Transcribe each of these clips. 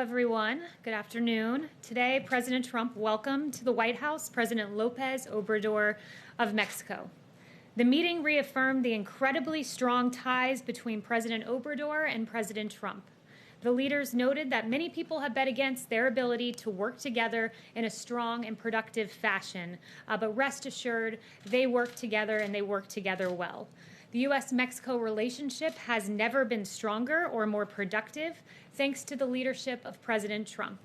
everyone. Good afternoon. Today, President Trump welcomed to the White House President López Obrador of Mexico. The meeting reaffirmed the incredibly strong ties between President Obrador and President Trump. The leaders noted that many people have bet against their ability to work together in a strong and productive fashion, but rest assured, they work together and they work together well. The U.S.-Mexico relationship has never been stronger or more productive, thanks to the leadership of President Trump.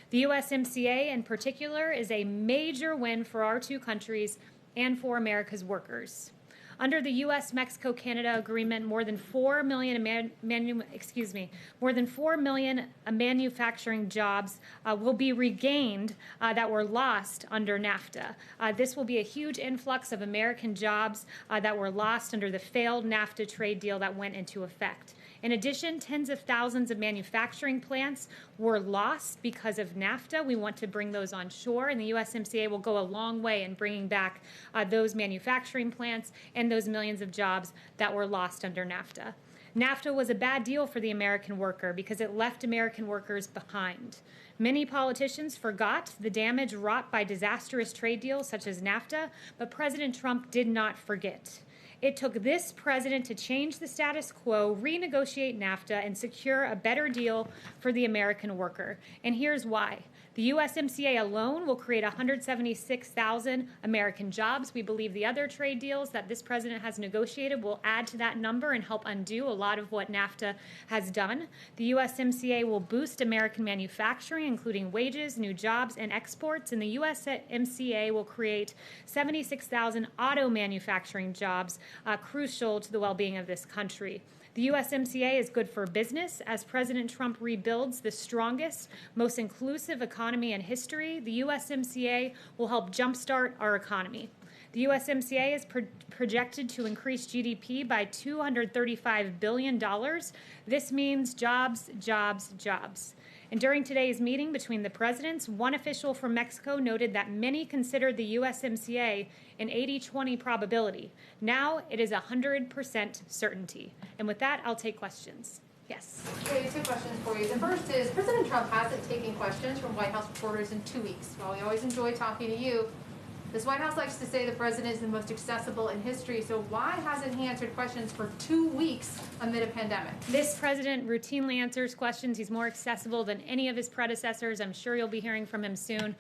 The USMCA, in particular, is a major win for our two countries and for America's workers. Under the U.S.-Mexico-Canada agreement, more than 4 million manufacturing jobs will be regained that were lost under NAFTA. This will be a huge influx of American jobs that were lost under the failed NAFTA trade deal that went into effect. In addition, tens of thousands of manufacturing plants were lost because of NAFTA. We want to bring those on shore, and the USMCA will go a long way in bringing back those manufacturing plants and those millions of jobs that were lost under NAFTA. NAFTA was a bad deal for the American worker because it left American workers behind. Many politicians forgot the damage wrought by disastrous trade deals such as NAFTA, but President Trump did not forget. It took this president to change the status quo, renegotiate NAFTA, and secure a better deal for the American worker. And here's why. The USMCA alone will create 176,000 American jobs. We believe the other trade deals that this president has negotiated will add to that number and help undo a lot of what NAFTA has done. The USMCA will boost American manufacturing, including wages, new jobs, and exports. And the USMCA will create 76,000 auto manufacturing jobs, crucial to the well-being of this country. The USMCA is good for business. As President Trump rebuilds the strongest, most inclusive economy in history, the USMCA will help jumpstart our economy. The USMCA is projected to increase GDP by $235 billion. This means jobs, jobs, jobs. And during today's meeting between the presidents, one official from Mexico noted that many considered the USMCA an 80-20 probability. Now it is 100% certainty. And with that, I'll take questions. Yes. Okay, two questions for you. The first is, President Trump hasn't taken questions from White House reporters in 2 weeks. While we always enjoy talking to you, this White House likes to say the president is the most accessible in history, so why hasn't he answered questions for 2 weeks amid a pandemic? This president routinely answers questions. He's more accessible than any of his predecessors. I'm sure you'll be hearing from him soon.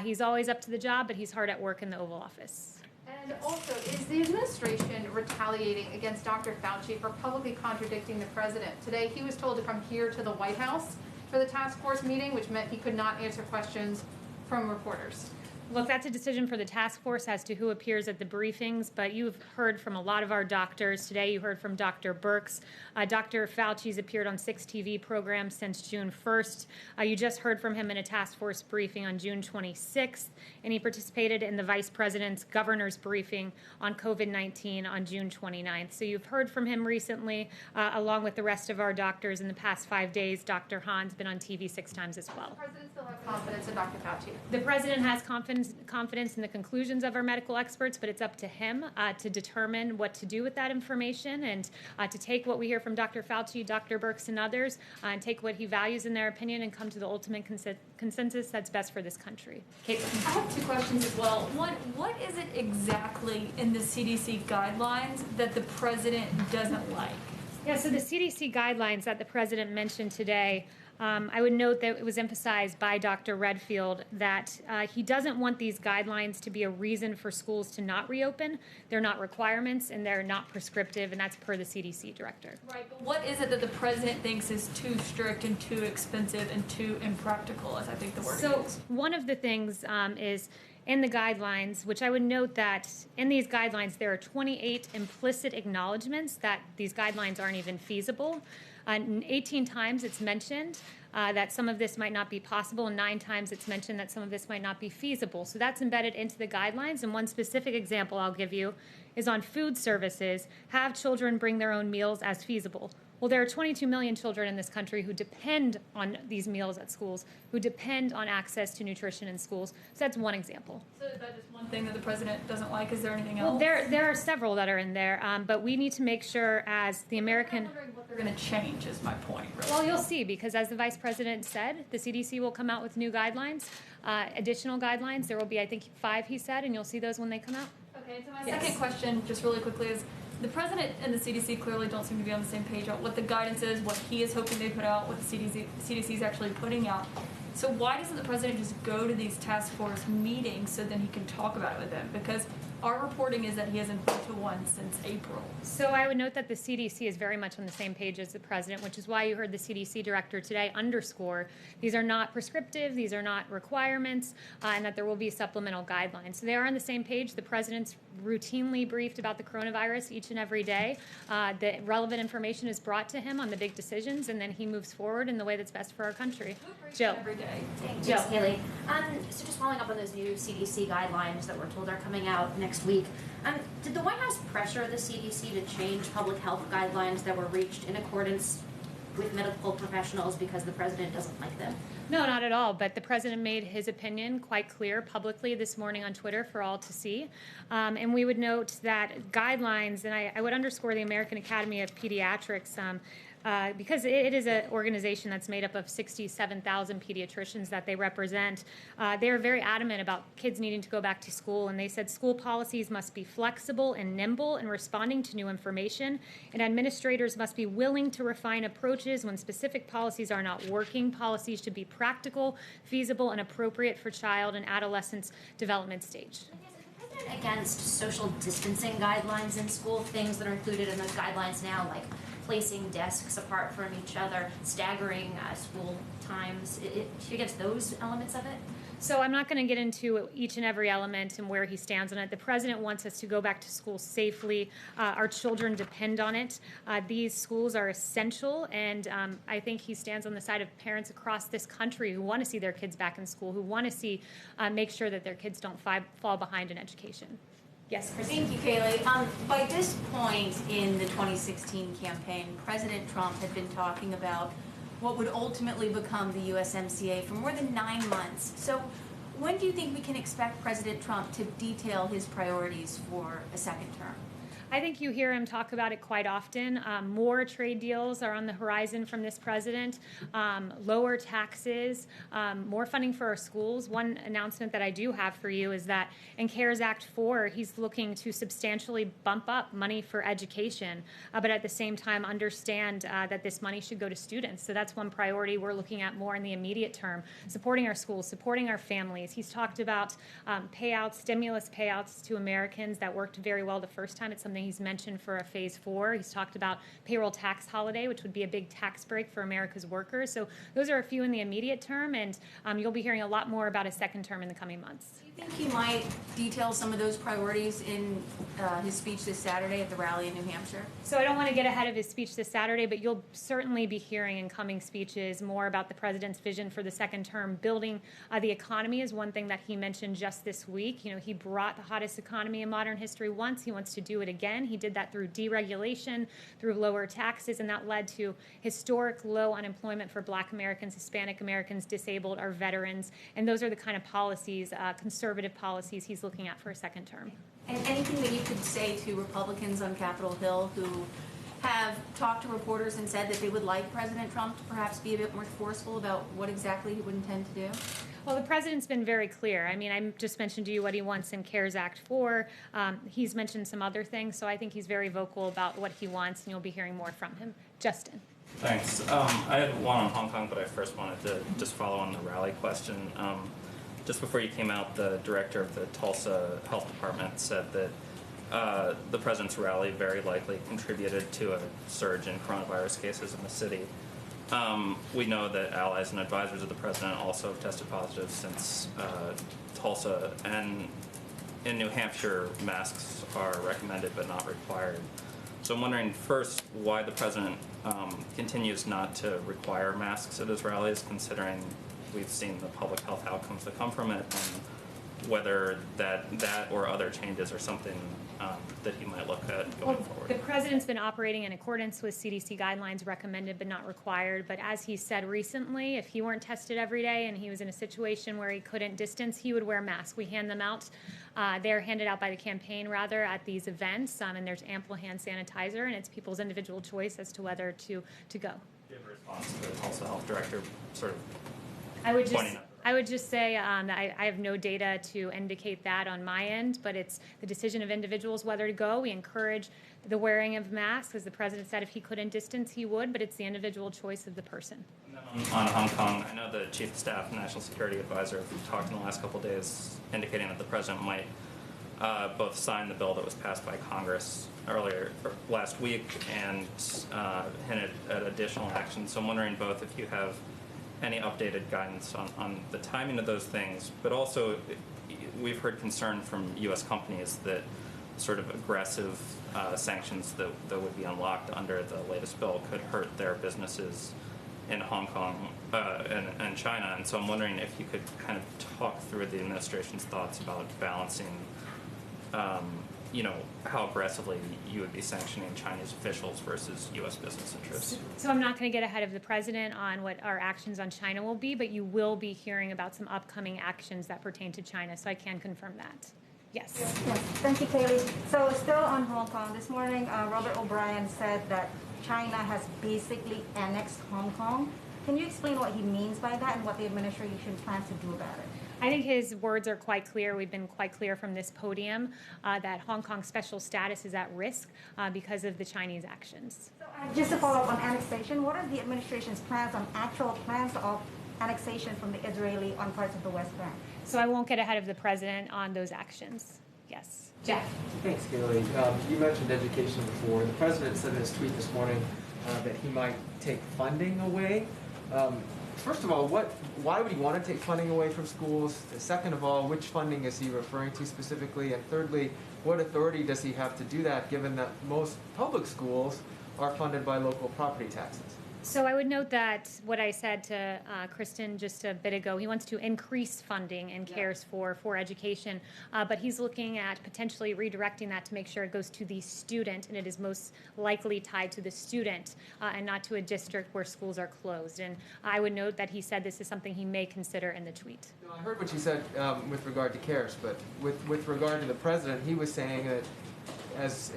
He's always up to the job, but he's hard at work in the Oval Office. And also, is the administration retaliating against Dr. Fauci for publicly contradicting the president? Today, he was told to come here to the White House for the task force meeting, which meant he could not answer questions from reporters. Look, that's a decision for the task force as to who appears at the briefings, but you've heard from a lot of our doctors. Today you heard from Dr. Birx. Dr. Fauci's appeared on 6 TV programs since June 1st. You just heard from him in a task force briefing on June 26th, and he participated in the Vice President's governor's briefing on COVID-19 on June 29th. So you've heard from him recently, along with the rest of our doctors in the past 5 days. Dr. Hahn's been on TV 6 times as well. Does the president still have confidence in Dr. Fauci? The president has confidence in the conclusions of our medical experts, but it's up to him to determine what to do with that information and to take what we hear from Dr. Fauci, Dr. Birx, and others, and take what he values in their opinion and come to the ultimate consensus that's best for this country. Kayleigh. I have 2 questions as well. One, what is it exactly in the CDC guidelines that the president doesn't like? Yeah, so the CDC guidelines that the president mentioned today, I would note that it was emphasized by Dr. Redfield that he doesn't want these guidelines to be a reason for schools to not reopen. They're not requirements and they're not prescriptive, and that's per the CDC director. Right, but what is it that the president thinks is too strict and too expensive and too impractical, as I think the word is? One of the things is in the guidelines, which I would note that in these guidelines there are 28 implicit acknowledgments that these guidelines aren't even feasible. 18 times it's mentioned that some of this might not be possible, and 9 times it's mentioned that some of this might not be feasible. So that's embedded into the guidelines, and one specific example I'll give you is on food services. Have children bring their own meals as feasible. Well, there are 22 million children in this country who depend on these meals at schools, who depend on access to nutrition in schools. So that's one example. So is that just one thing that the president doesn't like? Is there anything else? Well, there are several that are in there, but we need to make sure as the American... I'm wondering what they're going to change is my point, really. Well, you'll see, because as the Vice President said, the CDC will come out with new guidelines, additional guidelines. There will be, I think, 5, he said, and you'll see those when they come out. Okay, so my second question, just really quickly, is the President and the CDC clearly don't seem to be on the same page on what the guidance is, what he is hoping they put out, what the CDC is actually putting out. So why doesn't the President just go to these task force meetings so then he can talk about it with them? Because our reporting is that he hasn't been to one since April. So I would note that the CDC is very much on the same page as the President, which is why you heard the CDC director today underscore these are not prescriptive, these are not requirements, and that there will be supplemental guidelines. So they are on the same page. The President's routinely briefed about the coronavirus each and every day. The relevant information is brought to him on the big decisions, and then he moves forward in the way that's best for our country. Jill. Every day. Thanks, Kayleigh. So just following up on those new CDC guidelines that we're told are coming out next week, did the White House pressure the CDC to change public health guidelines that were reached in accordance with medical professionals because the President doesn't like them? No, not at all. But the President made his opinion quite clear publicly this morning on Twitter for all to see. And we would note that guidelines, and I would underscore the American Academy of Pediatrics, because it is an organization that's made up of 67,000 pediatricians that they represent. They are very adamant about kids needing to go back to school, and they said school policies must be flexible and nimble in responding to new information, and administrators must be willing to refine approaches when specific policies are not working. Policies should be practical, feasible, and appropriate for child and adolescent development stage. Is the President against social distancing guidelines in school, things that are included in those guidelines now, like placing desks apart from each other, staggering school times? Is she against those elements of it? So I'm not going to get into each and every element and where he stands on it. The President wants us to go back to school safely. Our children depend on it. These schools are essential, and I think he stands on the side of parents across this country who want to see their kids back in school, who want to see make sure that their kids don't fall behind in education. Yes, Christine. Thank you, Kayleigh. By this point in the 2016 campaign, President Trump had been talking about what would ultimately become the USMCA for more than 9 months. So when do you think we can expect President Trump to detail his priorities for a second term? I think you hear him talk about it quite often. More trade deals are on the horizon from this president, lower taxes, more funding for our schools. One announcement that I do have for you is that in CARES Act 4, he's looking to substantially bump up money for education, but at the same time understand that this money should go to students. So that's one priority we're looking at more in the immediate term, supporting our schools, supporting our families. He's talked about payouts, stimulus payouts to Americans that worked very well the first time. It's something he's mentioned for a phase 4. He's talked about payroll tax holiday, which would be a big tax break for America's workers. So those are a few in the immediate term, and you'll be hearing a lot more about a second term in the coming months. Do you think he might detail some of those priorities in his speech this Saturday at the rally in New Hampshire? So I don't want to get ahead of his speech this Saturday, but you'll certainly be hearing in coming speeches more about the president's vision for the second term. Building the economy is one thing that he mentioned just this week. You know, he brought the hottest economy in modern history once. He wants to do it again. He did that through deregulation, through lower taxes, and that led to historic low unemployment for Black Americans, Hispanic Americans, disabled, our veterans, and those are the kind of policies, conservative policies he's looking at for a second term. And anything that you could say to Republicans on Capitol Hill who have talked to reporters and said that they would like President Trump to perhaps be a bit more forceful about what exactly he would intend to do? Well, the president's been very clear. I mean, I just mentioned to you what he wants in CARES Act 4. He's mentioned some other things, so I think he's very vocal about what he wants, and you'll be hearing more from him. Justin. Thanks. I had one on Hong Kong, but I first wanted to just follow on the rally question. Just before you came out, the director of the Tulsa Health Department said that the president's rally very likely contributed to a surge in coronavirus cases in the city. We know that allies and advisors of the president also have tested positive since Tulsa, and in New Hampshire, masks are recommended but not required. So I'm wondering first why the president continues not to require masks at his rallies, considering we've seen the public health outcomes that come from it, and whether that or other changes are something that he might look at going forward. The president's been operating in accordance with CDC guidelines, recommended but not required. But as he said recently, if he weren't tested every day and he was in a situation where he couldn't distance, he would wear masks. We hand them out. They're handed out by the campaign, rather, at these events, and there's ample hand sanitizer, and it's people's individual choice as to whether to go. Do you have a response to the Tulsa Health Director sort of pointing out? I would just say that I have no data to indicate that on my end, but it's the decision of individuals whether to go. We encourage the wearing of masks. As the president said, if he couldn't distance, he would, but it's the individual choice of the person. And then on Hong Kong, I know the Chief of Staff and National Security Advisor have talked in the last couple of days indicating that the president might both sign the bill that was passed by Congress last week and hinted at additional action. So I'm wondering both if you have any updated guidance on the timing of those things, but also we've heard concern from U.S. companies that sort of aggressive sanctions that would be unlocked under the latest bill could hurt their businesses in Hong Kong and China. And so I'm wondering if you could kind of talk through the administration's thoughts about balancing how aggressively you would be sanctioning Chinese officials versus U.S. business interests. So I'm not going to get ahead of the president on what our actions on China will be, but you will be hearing about some upcoming actions that pertain to China, so I can confirm that. Yes. Yes. Thank you, Kayleigh. So still on Hong Kong, this morning Robert O'Brien said that China has basically annexed Hong Kong. Can you explain what he means by that and what the administration plans to do about it? I think his words are quite clear. We've been quite clear from this podium that Hong Kong's special status is at risk because of the Chinese actions. So, just to follow up on annexation, what are the administration's plans on actual plans of annexation from the Israeli on parts of the West Bank? So I won't get ahead of the president on those actions. Yes. Jeff. Thanks, Kayleigh. You mentioned education before. The president said in his tweet this morning that he might take funding away. First of all, why would he want to take funding away from schools? Second of all, which funding is he referring to specifically? And thirdly, what authority does he have to do that, given that most public schools are funded by local property taxes? So I would note that what I said to Kristen just a bit ago, he wants to increase funding and CARES for education, but he's looking at potentially redirecting that to make sure it goes to the student, and it is most likely tied to the student and not to a district where schools are closed. And I would note that he said this is something he may consider in the tweet. No, I heard what you said with regard to CARES, but with regard to the president, he was saying that as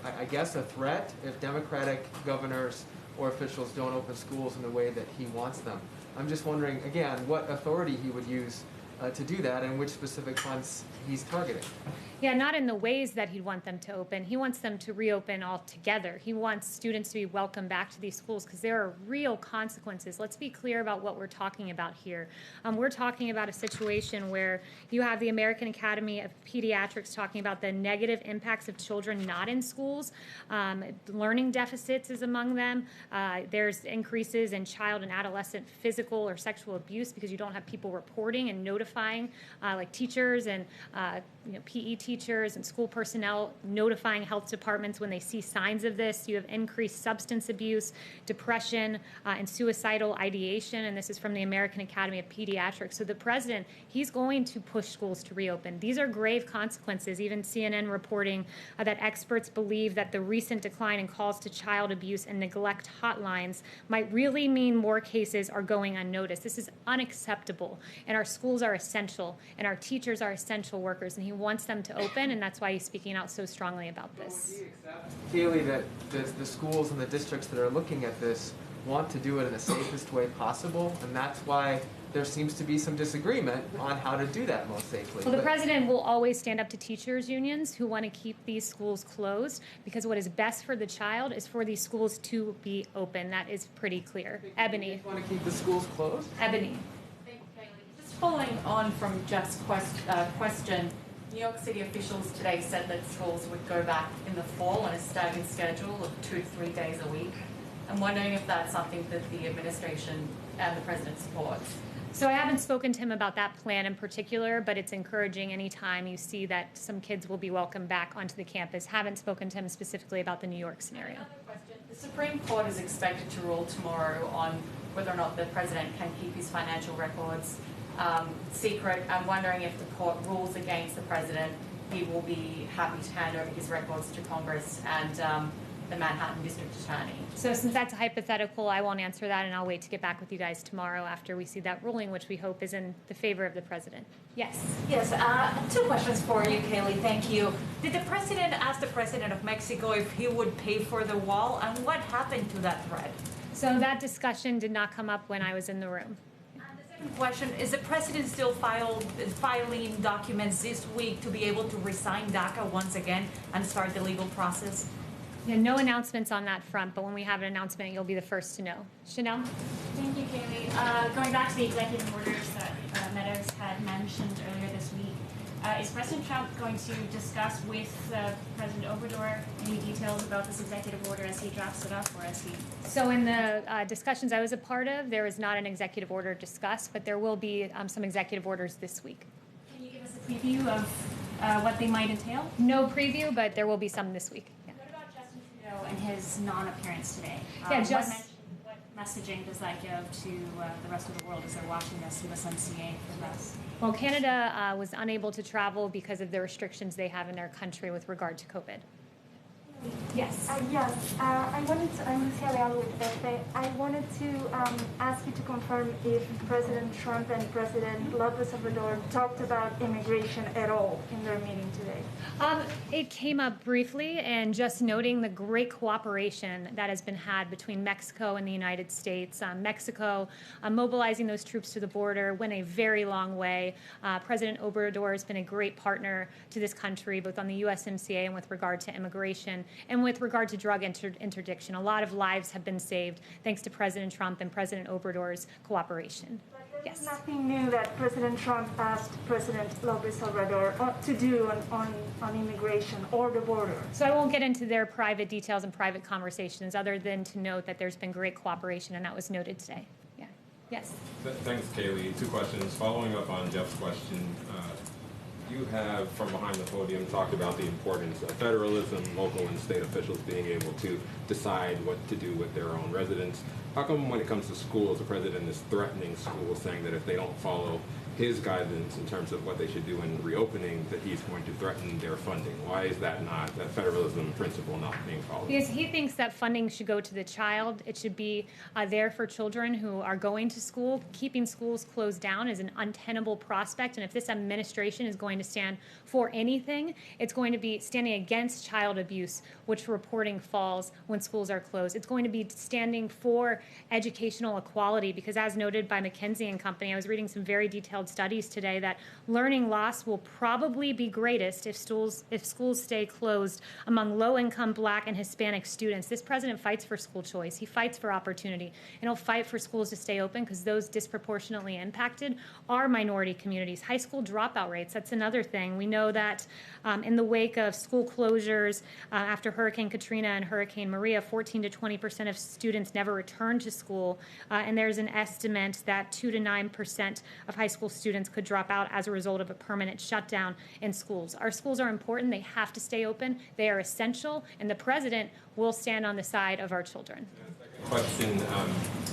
I guess a threat if Democratic governors or officials don't open schools in the way that he wants them. I'm just wondering, again, what authority he would use to do that and which specific funds he's targeting. Yeah, not in the ways that he'd want them to open. He wants them to reopen altogether. He wants students to be welcomed back to these schools because there are real consequences. Let's be clear about what we're talking about here. We're talking about a situation where you have the American Academy of Pediatrics talking about the negative impacts of children not in schools. Learning deficits is among them. There's increases in child and adolescent physical or sexual abuse because you don't have people reporting and notifying, like teachers and PE teachers and school personnel notifying health departments when they see signs of this. You have increased substance abuse, depression, and suicidal ideation, and this is from the American Academy of Pediatrics. So the president, he's going to push schools to reopen. These are grave consequences. Even CNN reporting that experts believe that the recent decline in calls to child abuse and neglect hotlines might really mean more cases are going unnoticed. This is unacceptable, and our schools are essential, and our teachers are essential workers, and he wants them to open, and that's why he's speaking out so strongly about this. Would he accept, Kayleigh, that the schools and the districts that are looking at this want to do it in the safest way possible, and that's why there seems to be some disagreement on how to do that most safely? Well, the president will always stand up to teachers' unions who want to keep these schools closed because what is best for the child is for these schools to be open. That is pretty clear. Ebony. You want to keep the schools closed? Ebony. Thank you, Kayleigh. Just following on from Jeff's question, New York City officials today said that schools would go back in the fall on a staggered schedule of 2 to 3 days a week. I'm wondering if that's something that the administration and the president supports. So I haven't spoken to him about that plan in particular, but it's encouraging anytime you see that some kids will be welcomed back onto the campus. Haven't spoken to him specifically about the New York scenario. Another question. The Supreme Court is expected to rule tomorrow on whether or not the president can keep his financial records secret. I'm wondering if the court rules against the president, he will be happy to hand over his records to Congress and the Manhattan District Attorney. So since that's a hypothetical, I won't answer that, and I'll wait to get back with you guys tomorrow after we see that ruling, which we hope is in the favor of the president. Yes? Yes, two questions for you, Kayleigh. Thank you. Did the president ask the president of Mexico if he would pay for the wall, and what happened to that threat? So that discussion did not come up when I was in the room. The second question, is the president still filing documents this week to be able to resign DACA once again and start the legal process? Yeah, no announcements on that front, but when we have an announcement, you'll be the first to know. Chanel? Thank you, Kayleigh. Going back to the executive orders that Meadows had mentioned earlier this week, is President Trump going to discuss with President Obrador any details about this executive order as he drafts it up, or as he? So in the discussions I was a part of, there was not an executive order discussed, but there will be some executive orders this week. Can you give us a preview of what they might entail? No preview, but there will be some this week. And his non-appearance today. What messaging does that give to the rest of the world as they're watching this USMCA progress? Well, Canada was unable to travel because of the restrictions they have in their country with regard to COVID. Yes. I wanted to, I'm Lucia with Pepe. I wanted to ask you to confirm if President Trump and President López Obrador talked about immigration at all in their meeting today. It came up briefly, and just noting the great cooperation that has been had between Mexico and the United States. Mexico mobilizing those troops to the border went a very long way. President Obrador has been a great partner to this country, both on the USMCA and with regard to immigration. And with regard to drug interdiction, a lot of lives have been saved thanks to President Trump and President Obrador's cooperation. Yes. Nothing new that President Trump asked President López Obrador to do on immigration or the border. So I won't get into their private details and private conversations, other than to note that there's been great cooperation, and that was noted today. Yeah. Yes. Thanks, Kayleigh. Two questions. Following up on Jeff's question, you have, from behind the podium, talked about the importance of federalism, local and state officials being able to decide what to do with their own residents. How come when it comes to schools, the president is threatening schools, saying that if they don't follow his guidance in terms of what they should do in reopening, that he's going to threaten their funding? Why is that not, that federalism principle not being followed? Because he thinks that funding should go to the child. It should be there for children who are going to school. Keeping schools closed down is an untenable prospect, and if this administration is going to stand for anything, it's going to be standing against child abuse, which reporting falls when schools are closed. It's going to be standing for educational equality, because as noted by McKinsey and Company, I was reading some very detailed studies today that learning loss will probably be greatest if schools stay closed among low-income Black and Hispanic students. This president fights for school choice. He fights for opportunity, and he'll fight for schools to stay open, because those disproportionately impacted are minority communities. High school dropout rates, that's another thing. We know that in the wake of school closures after Hurricane Katrina and Hurricane Maria, 14 to 20% of students never returned to school, and there's an estimate that 2 to 9% of high school students could drop out as a result of a permanent shutdown in schools. Our schools are important. They have to stay open. They are essential, and the president will stand on the side of our children. Question,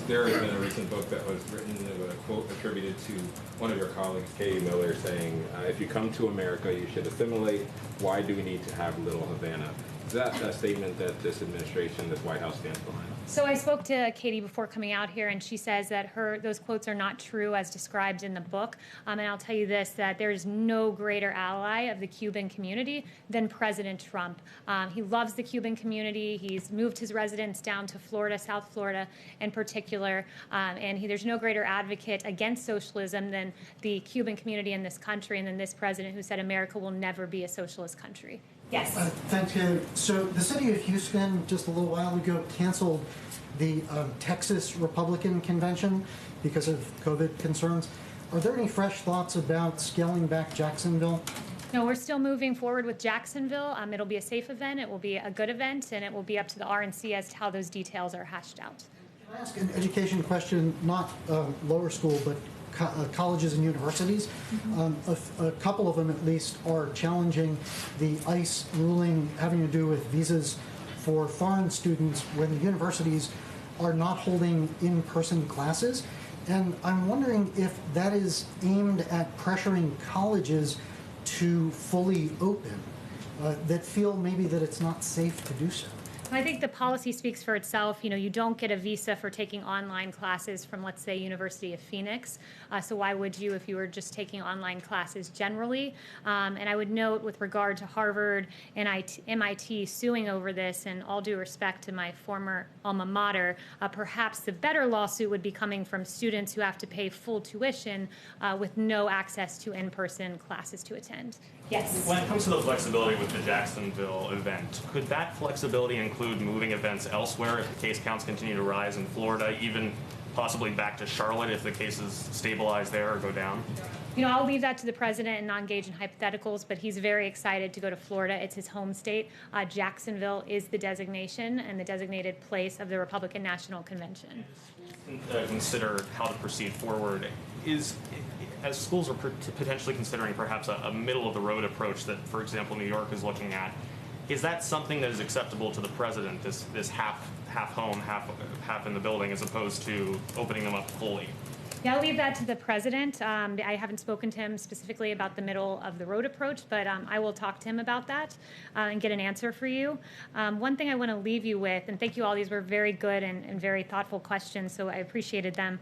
there has been a recent book that was written with a quote attributed to one of your colleagues, Katie Miller, saying, if you come to America, you should assimilate. Why do we need to have Little Havana? Is that a statement that this administration, this White House stands behind? So I spoke to Katie before coming out here, and she says that those quotes are not true as described in the book. And I'll tell you this, that there is no greater ally of the Cuban community than President Trump. He loves the Cuban community. He's moved his residence down to Florida, South Florida in particular. And there's no greater advocate against socialism than the Cuban community in this country, and than this president who said America will never be a socialist country. Yes. Thanks, Kayleigh. So the city of Houston just a little while ago canceled the Texas Republican convention because of COVID concerns. Are there any fresh thoughts about scaling back Jacksonville? No, we're still moving forward with Jacksonville. It'll be a safe event, it will be a good event, and it will be up to the RNC as to how those details are hashed out. Can I ask an education question, not lower school, but colleges and universities? A couple of them at least are challenging the ICE ruling having to do with visas for foreign students when the universities are not holding in-person classes. And I'm wondering if that is aimed at pressuring colleges to fully open, that feel maybe that it's not safe to do so. I think the policy speaks for itself. You know, you don't get a visa for taking online classes from, let's say, University of Phoenix. So why would you if you were just taking online classes generally? And I would note with regard to Harvard and MIT suing over this, and all due respect to my former alma mater, perhaps the better lawsuit would be coming from students who have to pay full tuition with no access to in-person classes to attend. Yes. When it comes to the flexibility with the Jacksonville event, could that flexibility include moving events elsewhere if the case counts continue to rise in Florida, even possibly back to Charlotte if the cases stabilize there or go down? You know, I'll leave that to the president and not engage in hypotheticals, but he's very excited to go to Florida. It's his home state. Jacksonville is the designation and the designated place of the Republican National Convention. Consider how to proceed forward. As schools are potentially considering perhaps a middle-of-the-road approach that, for example, New York is looking at, is that something that is acceptable to the president, this half home, half in the building, as opposed to opening them up fully? Yeah, I'll leave that to the president. I haven't spoken to him specifically about the middle-of-the-road approach, but I will talk to him about that and get an answer for you. One thing I want to leave you with, and thank you all, these were very good and very thoughtful questions, so I appreciated them.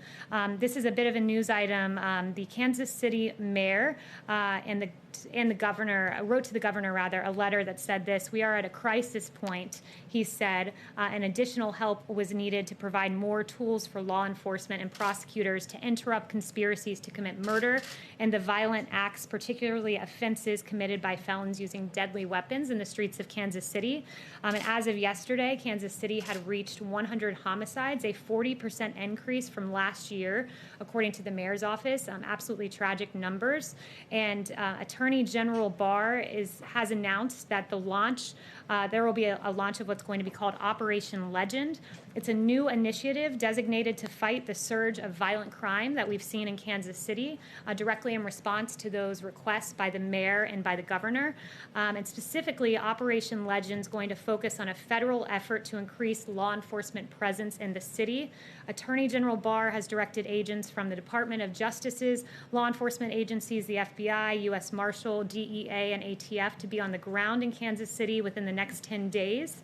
This is a bit of a news item. The Kansas City mayor and the governor wrote to the governor, a letter that said this: "We are at a crisis point," he said, and additional help was needed to provide more tools for law enforcement and prosecutors to interrupt conspiracies to commit murder and the violent acts, particularly offenses committed by felons using deadly weapons in the streets of Kansas City. And as of yesterday, Kansas City had reached 100 homicides, a 40% increase from last year, according to the mayor's office. Absolutely tragic numbers. And Attorney General Barr has announced that there will be a launch of what's going to be called Operation Legend. It's a new initiative designated to fight the surge of violent crime that we've seen in Kansas City, directly in response to those requests by the mayor and by the governor. And specifically, Operation Legend is going to focus on a federal effort to increase law enforcement presence in the city. Attorney General Barr has directed agents from the Department of Justice's law enforcement agencies, the FBI, U.S. Marshal, DEA, and ATF, to be on the ground in Kansas City within the next 10 days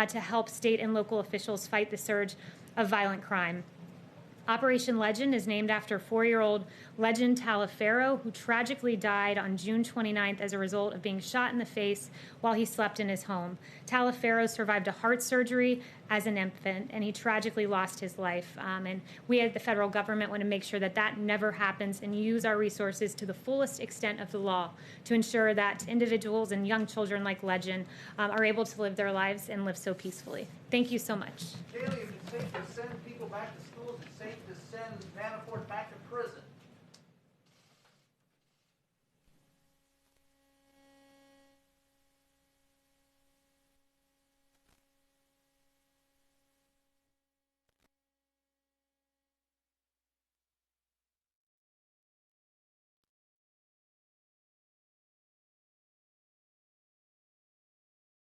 to help state and local officials fight the surge of violent crime. Operation Legend is named after 4-year-old Legend Taliaferro, who tragically died on June 29th as a result of being shot in the face while he slept in his home. Taliaferro survived a heart surgery as an infant, and he tragically lost his life. And we at the federal government want to make sure that that never happens and use our resources to the fullest extent of the law to ensure that individuals and young children like Legend are able to live their lives and live so peacefully. Thank you so much. Kayleigh, is it safe to send people back to schools? Is it safe to send Manafort back to prison?